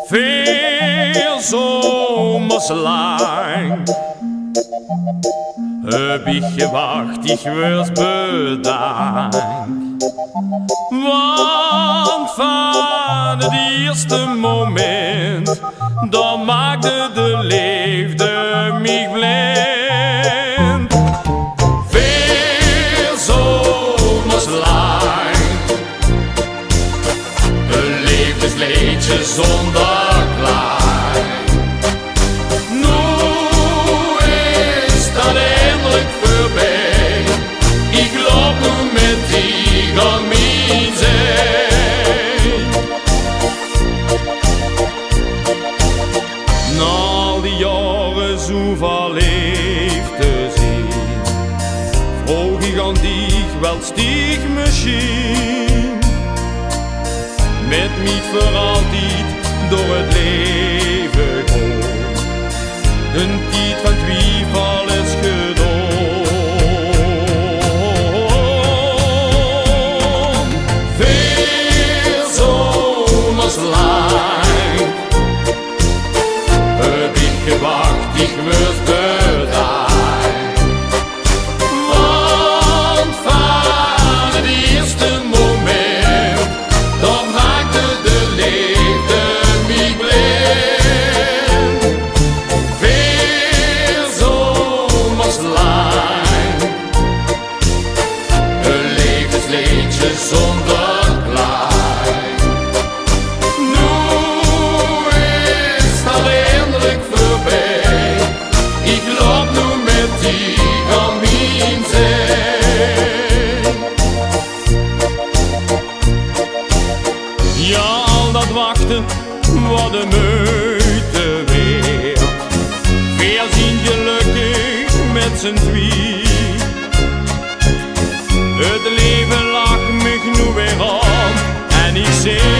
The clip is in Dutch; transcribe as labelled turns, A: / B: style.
A: Veel zomers lang heb ik gewacht, ik was bedankt. Want van het eerste moment, dan maakte de liefde mij blind. Veel zomers lang, een levensliedje zonder klaar. Nu is dat eindelijk voorbij, ik loop nu met die aan mijn zij. Na al die jaren zoveel leef te zien, vroeg ik aan dich wel stieg misschien. Met mij voor altijd door het leven gaan, een tijd van twijfel is gedaan. Veel zomers lang heb ik gewacht, ik was bedankt. Want van het eerste moment, dan maakte de liefde mij blind. Veel zomers lang, een levensliedje zonder klaar. Nu is dat eindelijk voorbij, ik loop nu met die aan mijn zij. Ja, al dat wachten, wat een moeite weer. We zijn gelukkig met z'n twee. Het leven lag me nu weer aan en ik zeg